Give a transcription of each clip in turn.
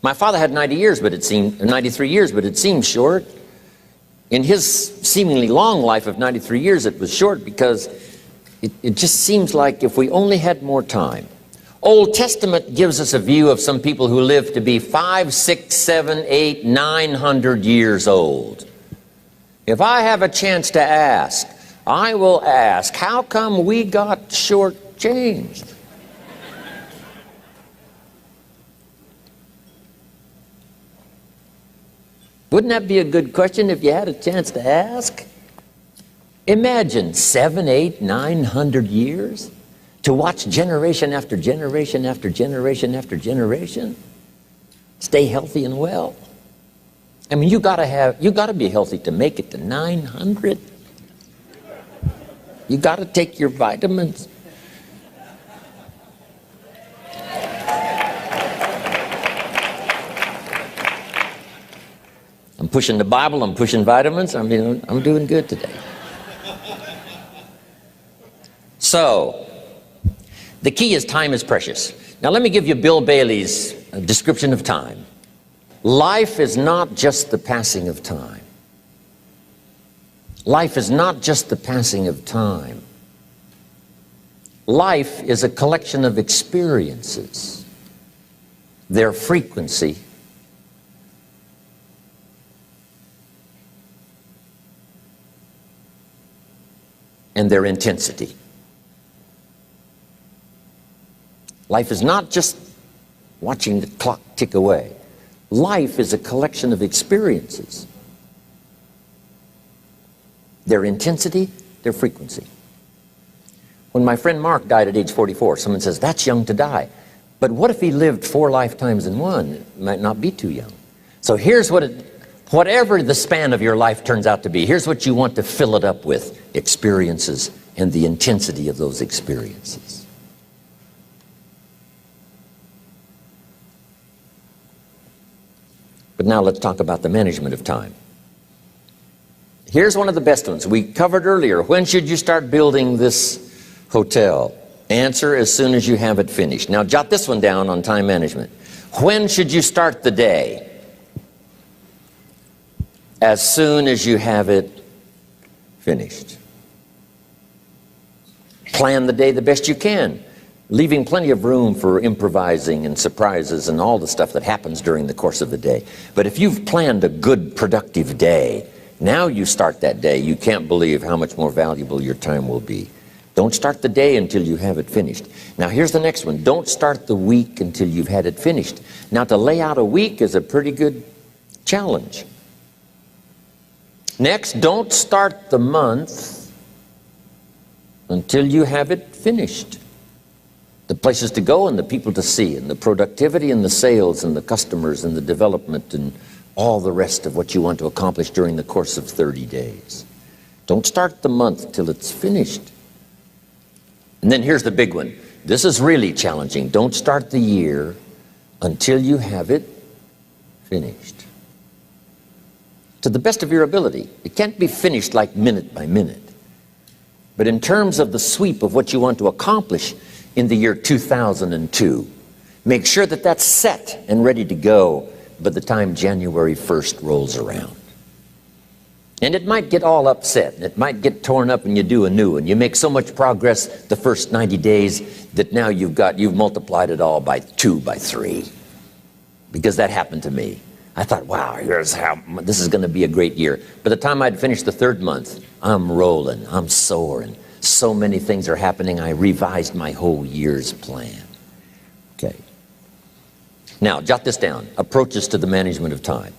My father had 93 years, but it seemed short. In his seemingly long life of 93 years, it was short because it just seems like if we only had more time. Old Testament gives us a view of some people who lived to be 5, 6, 7, 8, 900 years old. If I have a chance to ask, I will ask, how come we got shortchanged? Wouldn't that be a good question if you had a chance to ask? Imagine 7, 8, 900 years to watch generation after generation after generation after generation stay healthy and well. I mean, you gotta be healthy to make it to 900. You gotta take your vitamins. I'm pushing the Bible, I'm pushing vitamins, I'm doing good today. So, the key is time is precious. Now let me give you Bill Bailey's description of time. Life is not just the passing of time. Life is not just the passing of time. Life is a collection of experiences, their frequency, and their intensity. Life is not just watching the clock tick away. Life is a collection of experiences, their intensity, their frequency. When my friend Mark died at age 44, someone says, that's young to die. But what if he lived 4 lifetimes in one? It might not be too young. So here's whatever the span of your life turns out to be, here's what you want to fill it up with: experiences and the intensity of those experiences. But now let's talk about the management of time. Here's one of the best ones. We covered earlier, when should you start building this hotel? Answer: as soon as you have it finished. Now jot this one down on time management. When should you start the day? As soon as you have it finished. Plan the day the best you can, leaving plenty of room for improvising and surprises and all the stuff that happens during the course of the day. But if you've planned a good, productive day, now you start that day, you can't believe how much more valuable your time will be. Don't start the day until you have it finished. Now here's the next one. Don't start the week until you've had it finished. Now to lay out a week is a pretty good challenge. Next, don't start the month until you have it finished. The places to go and the people to see and the productivity and the sales and the customers and the development and all the rest of what you want to accomplish during the course of 30 days. Don't start the month till it's finished. And then here's the big one. This is really challenging. Don't start the year until you have it finished. To the best of your ability. It can't be finished like minute by minute. But in terms of the sweep of what you want to accomplish in the year 2002, make sure that that's set and ready to go by the time January 1st rolls around. And it might get all upset, and it might get torn up, and you do a new one. You make so much progress the first 90 days that now you've multiplied it all by 2, by 3. Because that happened to me. I thought, wow, this is going to be a great year. By the time I'd finished the 3rd month, I'm rolling, I'm soaring. So many things are happening, I revised my whole year's plan. Okay. Now, jot this down. Approaches to the management of time.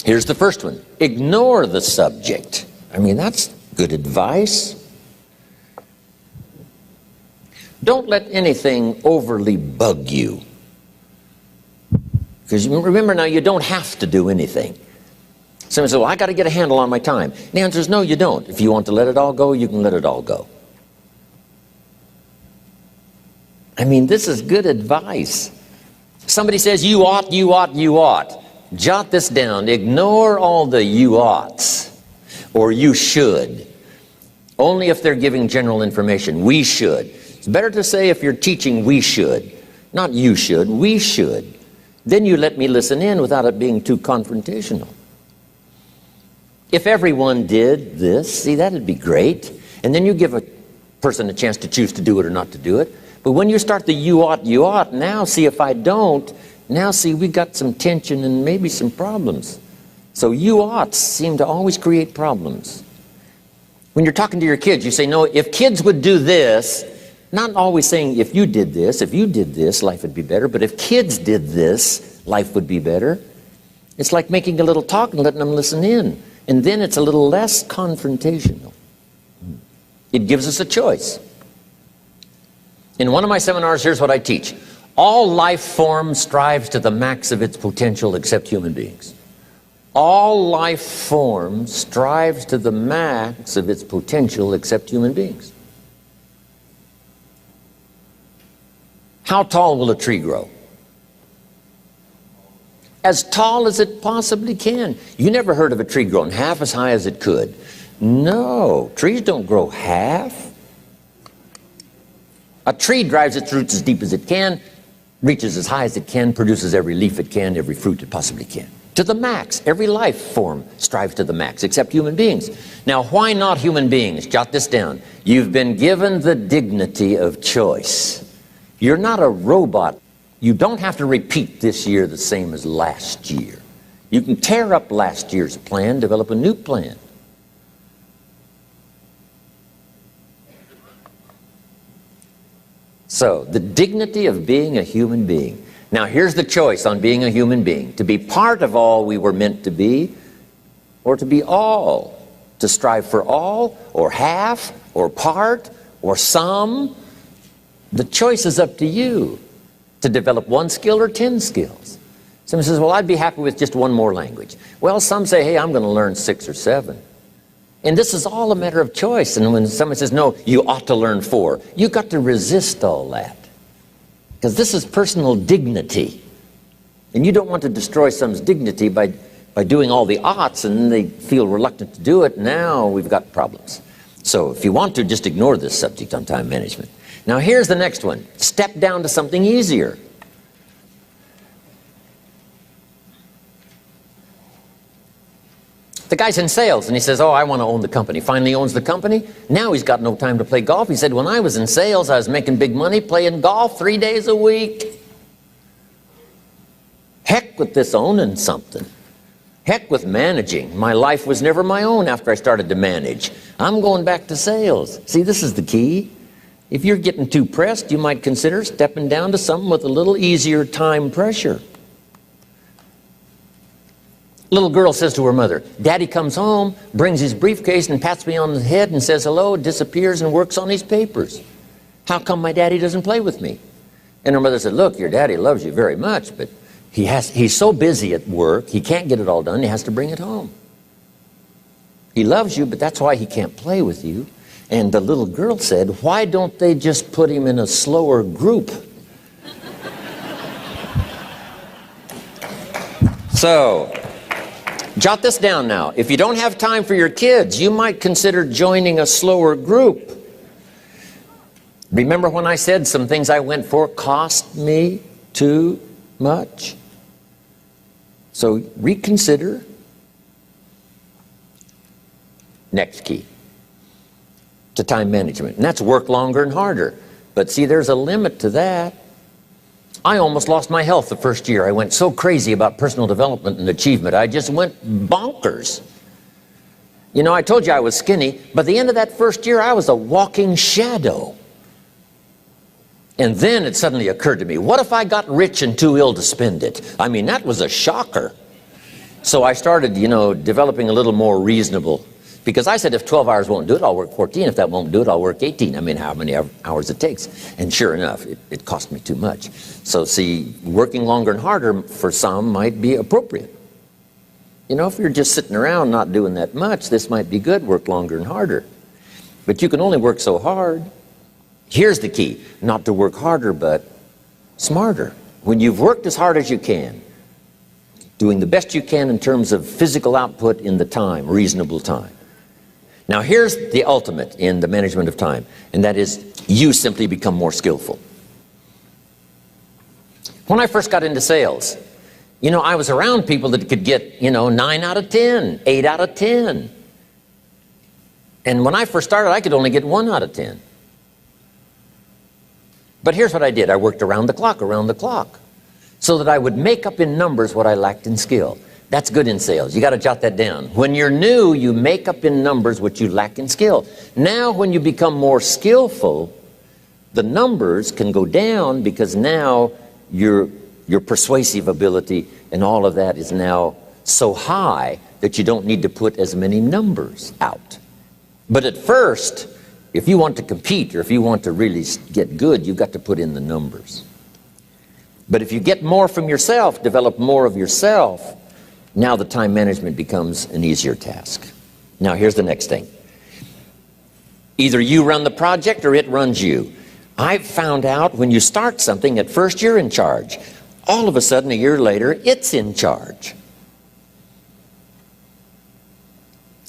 Here's the first one. Ignore the subject. I mean, that's good advice. Don't let anything overly bug you. Because remember now, you don't have to do anything. Someone says, well, I got to get a handle on my time. And the answer is no, you don't. If you want to let it all go, you can let it all go. I mean, this is good advice. Somebody says, you ought, you ought, you ought. Jot this down. Ignore all the you oughts or you should. Only if they're giving general information. We should. It's better to say if you're teaching, we should. Not you should, we should. Then you let me listen in without it being too confrontational. If everyone did this, see, that'd be great. And then you give a person a chance to choose to do it or not to do it. But when you start the you ought, now see if I don't, now see we got some tension and maybe some problems. So you oughts seem to always create problems. When you're talking to your kids, you say, no, if kids would do this, not always saying if you did this, life would be better, but if kids did this, life would be better. It's like making a little talk and letting them listen in. And then it's a little less confrontational. It gives us a choice. In one of my seminars, here's what I teach. All life form strives to the max of its potential except human beings. All life form strives to the max of its potential except human beings. How tall will a tree grow? As tall as it possibly can. You never heard of a tree growing half as high as it could. No, trees don't grow half. A tree drives its roots as deep as it can, reaches as high as it can, produces every leaf it can, every fruit it possibly can. To the max. Every life form strives to the max, except human beings. Now, why not human beings? Jot this down. You've been given the dignity of choice. You're not a robot. You don't have to repeat this year the same as last year. You can tear up last year's plan, develop a new plan. So, the dignity of being a human being. Now, here's the choice on being a human being. To be part of all we were meant to be, or to be all. To strive for all, or half, or part, or some. The choice is up to you. To develop one skill or 10 skills. Someone says, well, I'd be happy with just one more language. Well, some say, hey, I'm going to learn 6 or 7. And this is all a matter of choice. And when someone says, no, you ought to learn 4, you've got to resist all that. Because this is personal dignity. And you don't want to destroy someone's dignity by doing all the oughts, and then they feel reluctant to do it. Now we've got problems. So if you want to, just ignore this subject on time management. Now here's the next one. Step down to something easier. The guy's in sales and he says, oh, I want to own the company. Finally owns the company. Now he's got no time to play golf. He said, when I was in sales, I was making big money playing golf 3 days a week. Heck with this owning something. Heck with managing. My life was never my own after I started to manage. I'm going back to sales. See, this is the key. If you're getting too pressed, you might consider stepping down to something with a little easier time pressure. Little girl says to her mother, Daddy comes home, brings his briefcase and pats me on the head and says hello, disappears and works on his papers. How come my daddy doesn't play with me? And her mother said, look, your daddy loves you very much, but he's so busy at work, he can't get it all done, he has to bring it home. He loves you, but that's why he can't play with you. And the little girl said, why don't they just put him in a slower group? So, jot this down now. If you don't have time for your kids, you might consider joining a slower group. Remember when I said some things I went for cost me too much? So reconsider. Next key to time management, and that's work longer and harder. But see, there's a limit to that. I almost lost my health the first year. I went so crazy about personal development and achievement. I just went bonkers. You know, I told you I was skinny. By the end of that first year, I was a walking shadow. And then it suddenly occurred to me, what if I got rich and too ill to spend it? I mean, that was a shocker. So I started, developing a little more reasonable. Because I said, if 12 hours won't do it, I'll work 14. If that won't do it, I'll work 18. I mean, how many hours it takes. And sure enough, it cost me too much. So see, working longer and harder for some might be appropriate. If you're just sitting around not doing that much, this might be good, work longer and harder. But you can only work so hard. Here's the key, not to work harder, but smarter. When you've worked as hard as you can, doing the best you can in terms of physical output in the time, reasonable time. Now here's the ultimate in the management of time, and that is you simply become more skillful. When I first got into sales, You know, I was around people that could get, 9 out of 10, 8 out of 10. And when I first started, I could only get 1 out of 10. But here's what I did. I worked around the clock, so that I would make up in numbers what I lacked in skill. That's good in sales. You got to jot that down. When you're new, you make up in numbers what you lack in skill. Now, when you become more skillful, the numbers can go down because now your persuasive ability and all of that is now so high that you don't need to put as many numbers out. But at first, if you want to compete or if you want to really get good, you've got to put in the numbers. But if you get more from yourself, develop more of yourself, now the time management becomes an easier task. Now here's the next thing. Either you run the project or it runs you. I've found out when you start something, at first you're in charge. All of a sudden, a year later, it's in charge.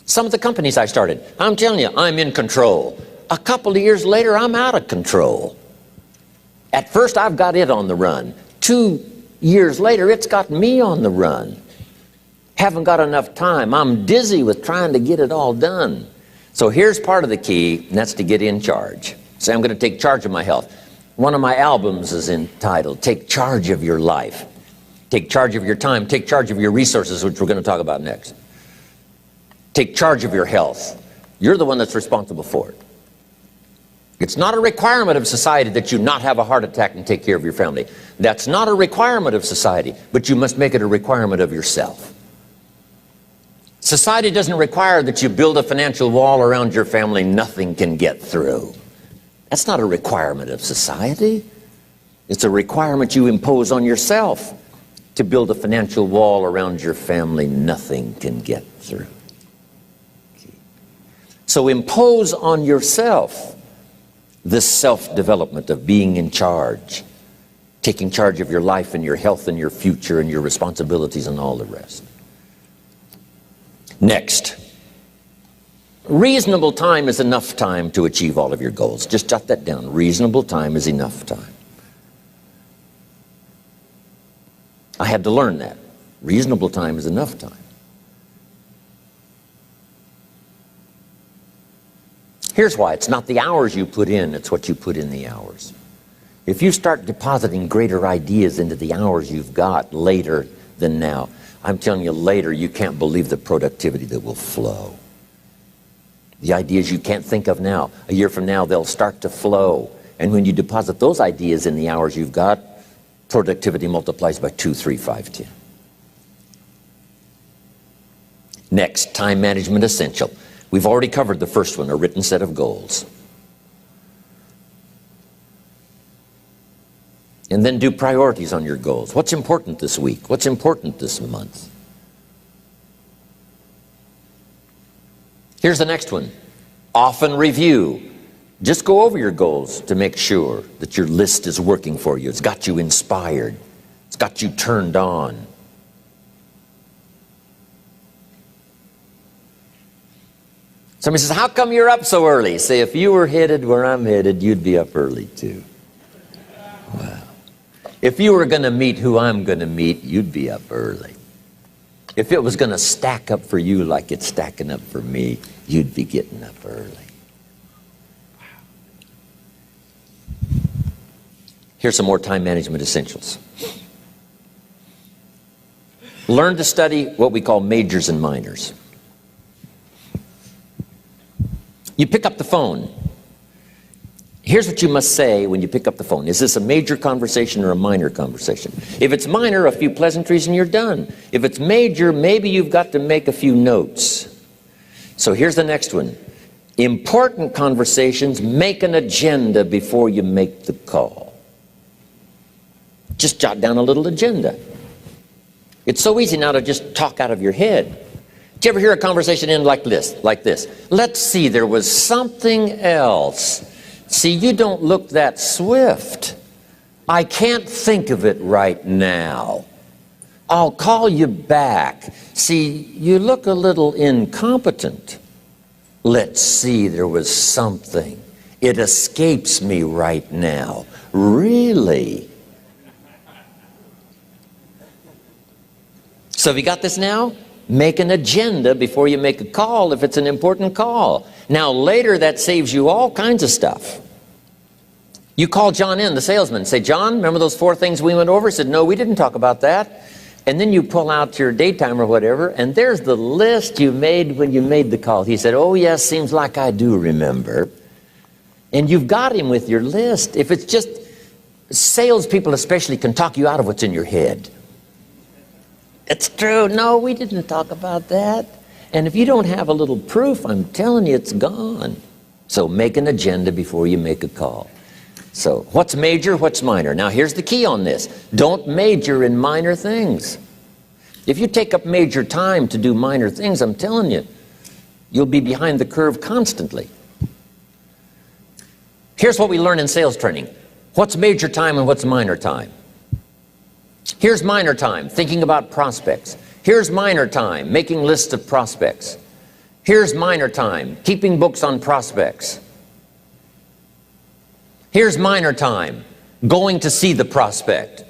Some of the companies I started, I'm telling you, I'm in control. A couple of years later, I'm out of control. At first, I've got it on the run. 2 years later, it's got me on the run. Haven't got enough time. I'm dizzy with trying to get it all done. So here's part of the key, and that's to get in charge. Say, I'm going to take charge of my health. One of my albums is entitled, Take Charge of Your Life. Take charge of your time. Take charge of your resources, which we're going to talk about next. Take charge of your health. You're the one that's responsible for it. It's not a requirement of society that you not have a heart attack and take care of your family. That's not a requirement of society, but you must make it a requirement of yourself. Society doesn't require that you build a financial wall around your family nothing can get through. That's not a requirement of society. It's a requirement you impose on yourself to build a financial wall around your family nothing can get through. So impose on yourself this self-development of being in charge, taking charge of your life and your health and your future and your responsibilities and all the rest. Next, reasonable time is enough time to achieve all of your goals. Just jot that down. Reasonable time is enough time. I had to learn that. Reasonable time is enough time. Here's why. It's not the hours you put in, it's what you put in the hours. If you start depositing greater ideas into the hours you've got later than now, I'm telling you, later you can't believe the productivity that will flow. The ideas you can't think of now, a year from now, they'll start to flow. And when you deposit those ideas in the hours you've got, productivity multiplies by 2, 3, 5, 10. Next, time management essential. We've already covered the first one, a written set of goals. And then do priorities on your goals. What's important this week? What's important this month? Here's the next one. Often review. Just go over your goals to make sure that your list is working for you. It's got you inspired. It's got you turned on. Somebody says, how come you're up so early? Say, if you were headed where I'm headed, you'd be up early too. Wow. If you were going to meet who I'm going to meet, you'd be up early. If it was going to stack up for you like it's stacking up for me, you'd be getting up early. Wow. Here's some more time management essentials. Learn to study what we call majors and minors. You pick up the phone. Here's what you must say when you pick up the phone. Is this a major conversation or a minor conversation? If it's minor, a few pleasantries and you're done. If it's major, maybe you've got to make a few notes. So here's the next one. Important conversations, make an agenda before you make the call. Just jot down a little agenda. It's so easy now to just talk out of your head. Did you ever hear a conversation end like this? Let's see, there was something else. See, you don't look that swift. I can't think of it right now. I'll call you back. See, you look a little incompetent. Let's see, there was something. It escapes me right now. Really? So have you got this now? Make an agenda before you make a call if it's an important call. Now later that saves you all kinds of stuff. You call John in, the salesman, say, John, remember those 4 things we went over? He said, no, we didn't talk about that. And then you pull out your daytime or whatever, and there's the list you made when you made the call. He said, oh yes, seems like I do remember. And you've got him with your list. If it's just, salespeople especially can talk you out of what's in your head. It's true. No, we didn't talk about that. And if you don't have a little proof, I'm telling you, it's gone. So make an agenda before you make a call. So what's major, what's minor? Now here's the key on this. Don't major in minor things. If you take up major time to do minor things, I'm telling you, you'll be behind the curve constantly. Here's what we learn in sales training. What's major time and what's minor time? Here's minor time, thinking about prospects. Here's minor time, making lists of prospects. Here's minor time, keeping books on prospects. Here's minor time, going to see the prospect.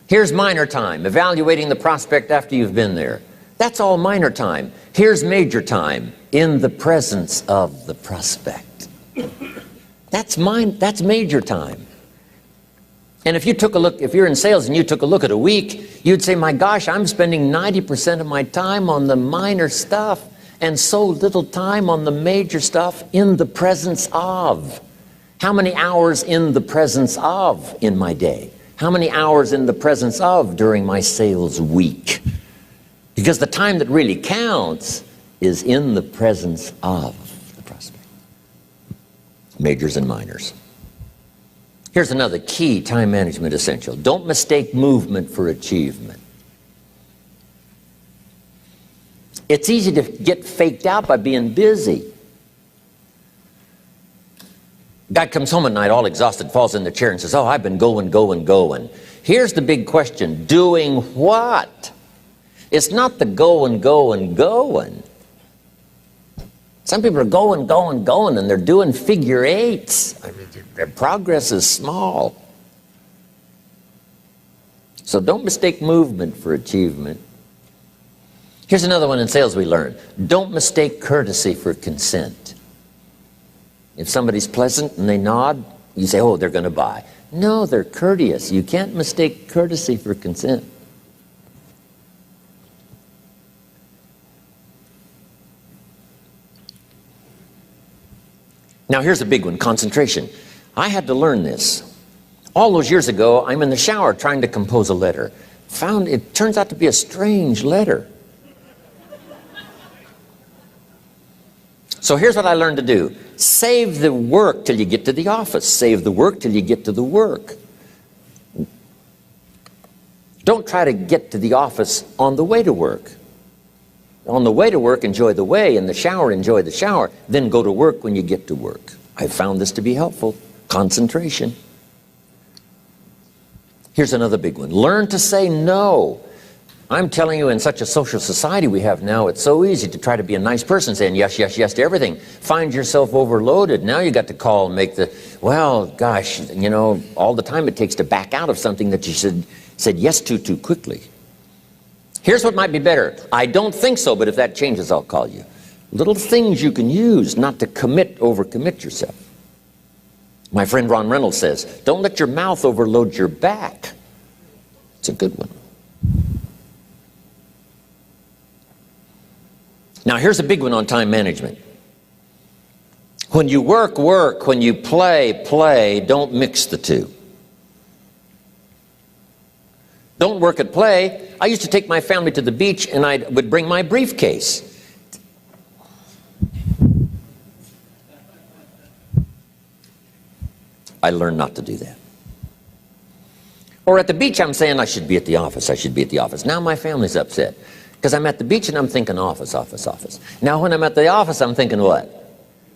Here's minor time, evaluating the prospect after you've been there. That's all minor time. Here's major time, in the presence of the prospect. That's major time. And if you took a look, if you're in sales and you took a look at a week, you'd say, my gosh, I'm spending 90% of my time on the minor stuff and so little time on the major stuff in the presence of. How many hours in the presence of in my day? How many hours in the presence of during my sales week? Because the time that really counts is in the presence of the prospect. Majors and minors. Here's another key time management essential. Don't mistake movement for achievement. It's easy to get faked out by being busy. Guy comes home at night all exhausted, falls in the chair and says, oh, I've been going. Here's the big question. Doing what? It's not the going. Some people are going, and they're doing figure eights. I mean, their progress is small. So don't mistake movement for achievement. Here's another one in sales we learned. Don't mistake courtesy for consent. If somebody's pleasant and they nod, you say, oh, they're going to buy. No, they're courteous. You can't mistake courtesy for consent. Now here's a big one, concentration. I had to learn this. All those years ago, I'm in the shower trying to compose a letter. Found it turns out to be a strange letter. So here's what I learned to do. Save the work till you get to the office. Save the work till you get to the work. Don't try to get to the office on the way to work. On the way to work, enjoy the way. In the shower, enjoy the shower. Then go to work when you get to work. I found this to be helpful. Concentration. Here's another big one. Learn to say no. I'm telling you, in such a social society we have now, it's so easy to try to be a nice person, saying yes, yes, yes to everything. Find yourself overloaded. Now you got to call and make the, well, gosh, you know, all the time it takes to back out of something that you said yes to too quickly. Here's what might be better. I don't think so, but if that changes, I'll call you. Little things you can use not to overcommit yourself. My friend Ron Reynolds says, don't let your mouth overload your back. It's a good one. Now here's a big one on time management. When you work, work. When you play, play. Don't mix the two. Don't work at play. I used to take my family to the beach and I would bring my briefcase. I learned not to do that. Or at the beach I'm saying I should be at the office, I should be at the office. Now my family's upset because I'm at the beach and I'm thinking office, office, office. Now when I'm at the office I'm thinking what?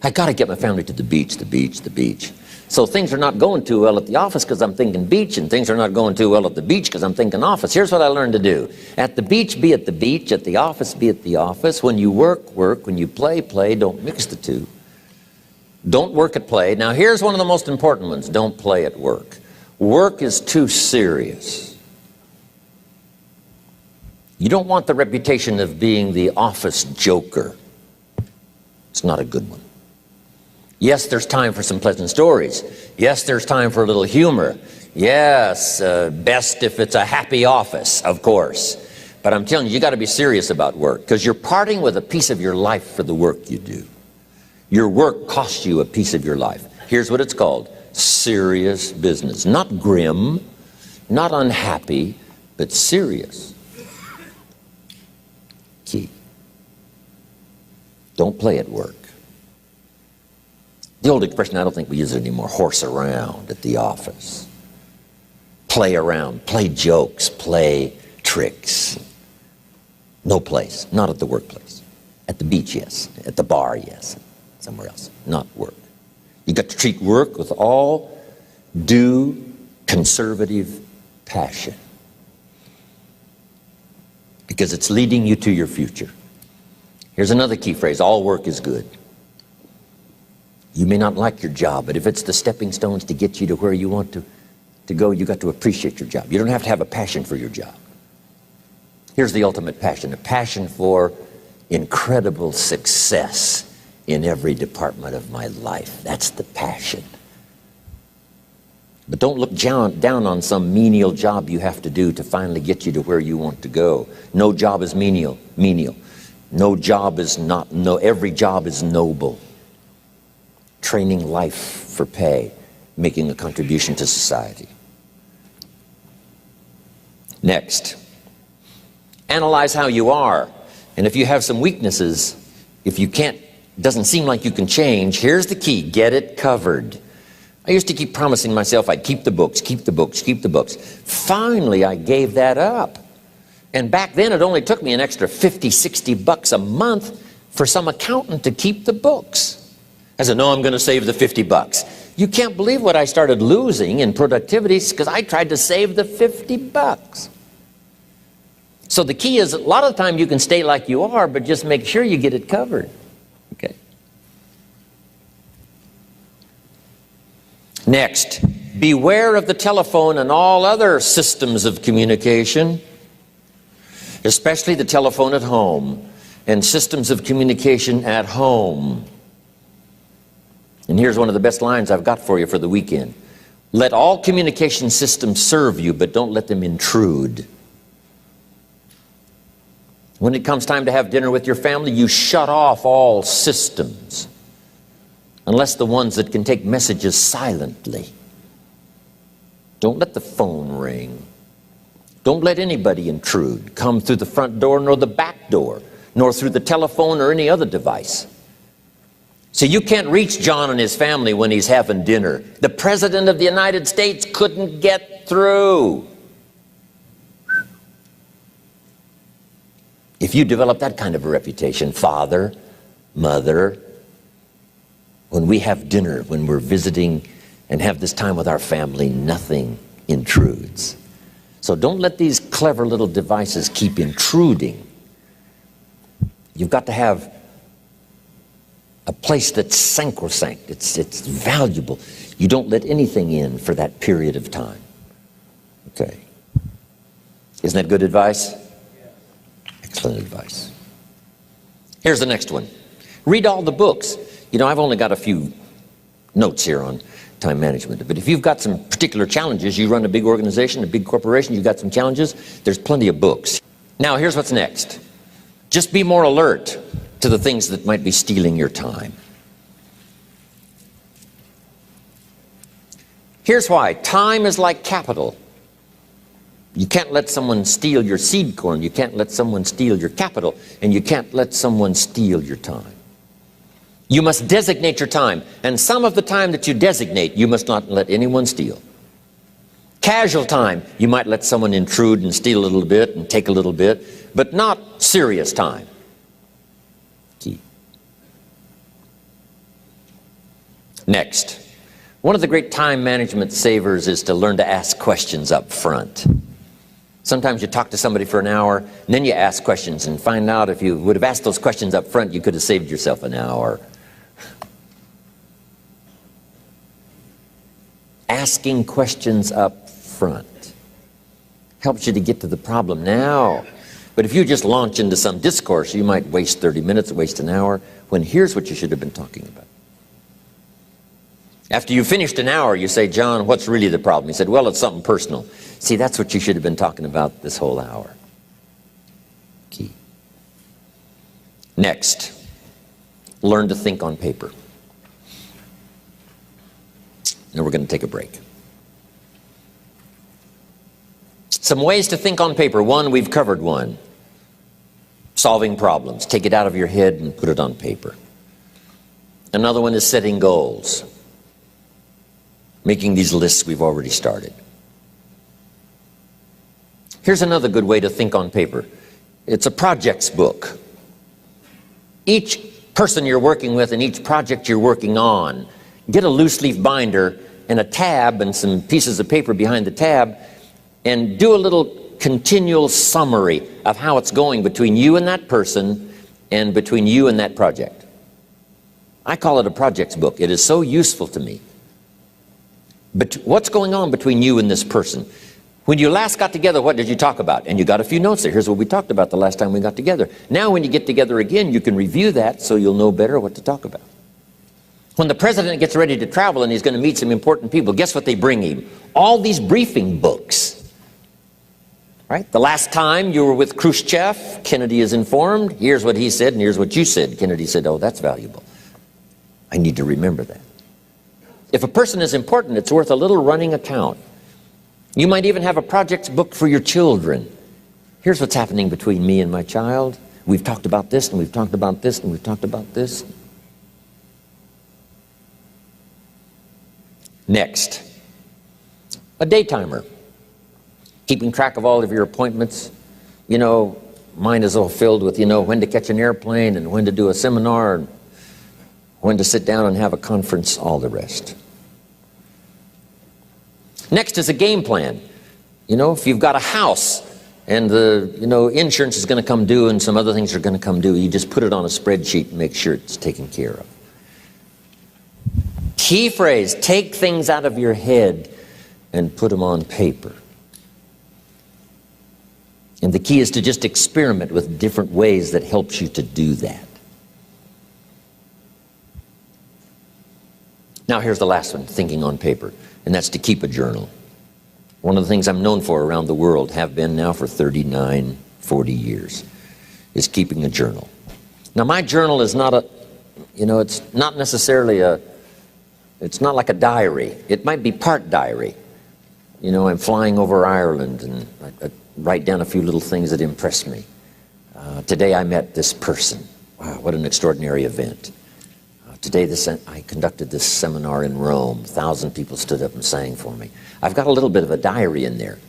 I got to get my family to the beach, the beach, the beach. So things are not going too well at the office because I'm thinking beach, and things are not going too well at the beach because I'm thinking office. Here's what I learned to do. At the beach, be at the beach. At the office, be at the office. When you work, work. When you play, play. Don't mix the two. Don't work at play. Now here's one of the most important ones. Don't play at work. Work is too serious. You don't want the reputation of being the office joker. It's not a good one. Yes, there's time for some pleasant stories. Yes, there's time for a little humor. Yes, best if it's a happy office, of course. But I'm telling you, you got to be serious about work, because you're parting with a piece of your life for the work you do. Your work costs you a piece of your life. Here's what it's called: serious business. Not grim, not unhappy, but serious. Key. Don't play at work. The old expression, I don't think we use it anymore, horse around at the office. Play around, play jokes, play tricks. No place, not at the workplace. At the beach, yes. At the bar, yes. Somewhere else, not work. You got to treat work with all due conservative passion, because it's leading you to your future. Here's another key phrase: all work is good. You may not like your job, but if it's the stepping stones to get you to where you want to go, you got to appreciate your job. You don't have to have a passion for your job. Here's the ultimate passion: a passion for incredible success in every department of my life. That's the passion. But don't look down on some menial job you have to do to finally get you to where you want to go. No job is menial. No job is not, every job is noble. Training life for pay, making a contribution to society. Next, analyze how you are. And if you have some weaknesses, if you can't, doesn't seem like you can change, here's the key: get it covered. I used to keep promising myself I'd keep the books, keep the books, keep the books. Finally, I gave that up. And back then, it only took me an extra $50, $60 a month for some accountant to keep the books. I said, no, I'm going to save the $50. You can't believe what I started losing in productivity because I tried to save the $50. So the key is, a lot of the time you can stay like you are, but just make sure you get it covered. Okay. Next, beware of the telephone and all other systems of communication, especially the telephone at home and systems of communication at home. And here's one of the best lines I've got for you for the weekend: let all communication systems serve you, but don't let them intrude. When it comes time to have dinner with your family, you shut off all systems, unless the ones that can take messages silently. Don't let the phone ring. Don't let anybody intrude, come through the front door nor the back door, nor through the telephone or any other device. So you can't reach John and his family when he's having dinner. The President of the United States couldn't get through. If you develop that kind of a reputation, father, mother, when we have dinner, when we're visiting and have this time with our family, nothing intrudes. So don't let these clever little devices keep intruding. You've got to have a place that's sacrosanct. It's valuable. You don't let anything in for that period of time. Okay. Isn't that good advice? Excellent advice. Here's the next one. Read all the books. You know, I've only got a few notes here on time management, but if you've got some particular challenges, you run a big organization, a big corporation, you've got some challenges, there's plenty of books. Now, here's what's next. Just be more alert to the things that might be stealing your time. Here's why. Time is like capital. You can't let someone steal your seed corn, you can't let someone steal your capital, and you can't let someone steal your time. You must designate your time, and some of the time that you designate, you must not let anyone steal. Casual time, you might let someone intrude and steal a little bit and take a little bit, but not serious time. Key. Next, one of the great time management savers is to learn to ask questions up front. Sometimes you talk to somebody for an hour, and then you ask questions and find out if you would have asked those questions up front, you could have saved yourself an hour. Asking questions up front helps you to get to the problem now. But if you just launch into some discourse, you might waste 30 minutes, waste an hour, when here's what you should have been talking about. After you finished an hour, you say, John, what's really the problem? He said, well, it's something personal. See, that's what you should have been talking about this whole hour. Key. Next, learn to think on paper. Now we're going to take a break. Some ways to think on paper. One, we've covered one. Solving problems. Take it out of your head and put it on paper. Another one is setting goals. Making these lists we've already started. Here's another good way to think on paper. It's a projects book. Each person you're working with and each project you're working on, get a loose leaf binder and a tab and some pieces of paper behind the tab, and do a little continual summary of how it's going between you and that person and between you and that project. I call it a projects book. It is so useful to me. But what's going on between you and this person? When you last got together, what did you talk about? And you got a few notes there. Here's what we talked about the last time we got together. Now when you get together again, you can review that so you'll know better what to talk about. When the president gets ready to travel and he's going to meet some important people, guess what they bring him? All these briefing books. Right? The last time you were with Khrushchev, Kennedy is informed. Here's what he said and here's what you said. Kennedy said, oh, that's valuable. I need to remember that. If a person is important, it's worth a little running account. You might even have a projects book for your children. Here's what's happening between me and my child. We've talked about this, and we've talked about this, and we've talked about this. Next, a day timer. Keeping track of all of your appointments. You know, mine is all filled with, when to catch an airplane, and when to do a seminar, and when to sit down and have a conference, all the rest. Next is a game plan. If you've got a house and the insurance is going to come due and some other things are going to come due, you just put it on a spreadsheet and make sure it's taken care of. Key phrase, take things out of your head and put them on paper. And the key is to just experiment with different ways that helps you to do that. Now here's the last one, thinking on paper, and that's to keep a journal. One of the things I'm known for around the world, have been now for 39, 40 years, is keeping a journal. Now my journal is not it's not necessarily it's not like a diary. It might be part diary. I'm flying over Ireland and I write down a few little things that impress me. Today I met this person. Wow, what an extraordinary event. Today I conducted this seminar in Rome. 1,000 people stood up and sang for me. I've got a little bit of a diary in there.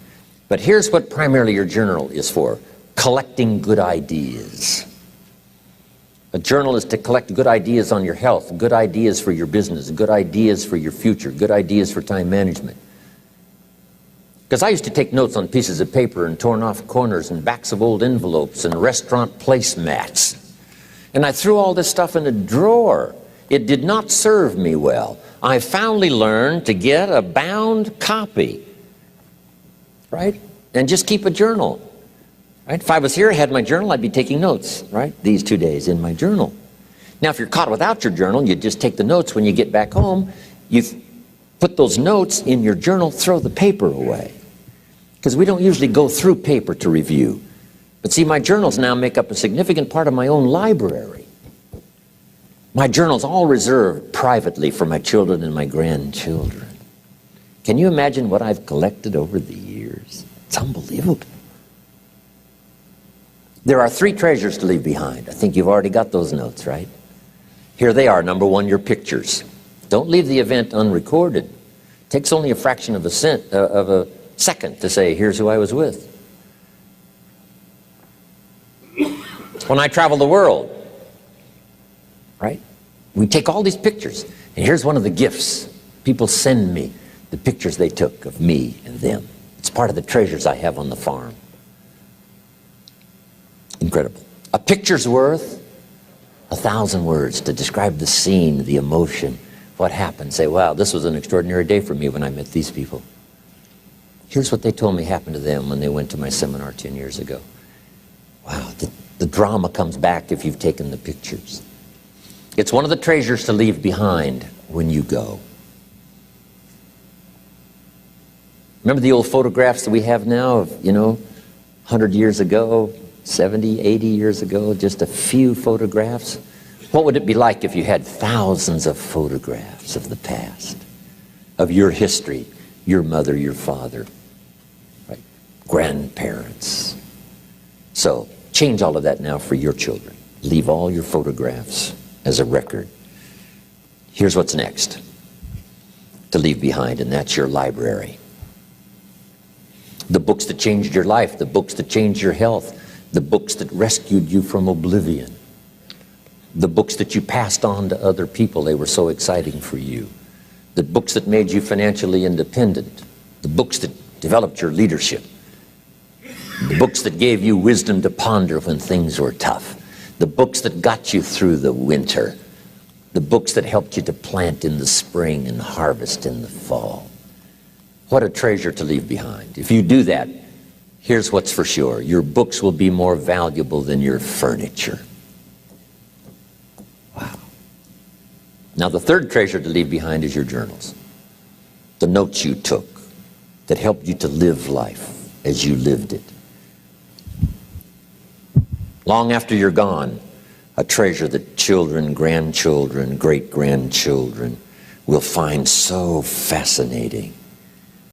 But here's what primarily your journal is for. Collecting good ideas. A journal is to collect good ideas on your health, good ideas for your business, good ideas for your future, good ideas for time management. Because I used to take notes on pieces of paper and torn off corners and backs of old envelopes and restaurant placemats. And I threw all this stuff in a drawer. It did not serve me well. I finally learned to get a bound copy, right? And just keep a journal, right? If I was here, I had my journal, I'd be taking notes, right? These 2 days in my journal. Now, if you're caught without your journal, you just take the notes when you get back home. You put those notes in your journal, throw the paper away. Because we don't usually go through paper to review. But see, my journals now make up a significant part of my own library. My journal's all reserved privately for my children and my grandchildren. Can you imagine what I've collected over the years? It's unbelievable. There are 3 treasures to leave behind. I think you've already got those notes, right? Here they are. Number 1, your pictures. Don't leave the event unrecorded. It takes only a fraction of a second to say, here's who I was with. When I travel the world, right? We take all these pictures, and here's one of the gifts. People send me the pictures they took of me and them. It's part of the treasures I have on the farm. Incredible. A picture's worth 1,000 words to describe the scene, the emotion, what happened. Say, wow, this was an extraordinary day for me when I met these people. Here's what they told me happened to them when they went to my seminar 10 years ago. Wow, the drama comes back if you've taken the pictures. It's one of the treasures to leave behind when you go. Remember the old photographs that we have now of, 100 years ago, 70, 80 years ago, just a few photographs? What would it be like if you had thousands of photographs of the past, of your history, your mother, your father, right? Grandparents? So change all of that now for your children. Leave all your photographs as a record. Here's what's next to leave behind, and that's your library. The books that changed your life, the books that changed your health, the books that rescued you from oblivion, the books that you passed on to other people, they were so exciting for you, the books that made you financially independent, the books that developed your leadership, the books that gave you wisdom to ponder when things were tough, the books that got you through the winter, the books that helped you to plant in the spring and harvest in the fall. What a treasure to leave behind. If you do that, here's what's for sure. Your books will be more valuable than your furniture. Wow. Now the third treasure to leave behind is your journals. The notes you took that helped you to live life as you lived it. Long after you're gone, a treasure that children, grandchildren, great-grandchildren will find so fascinating.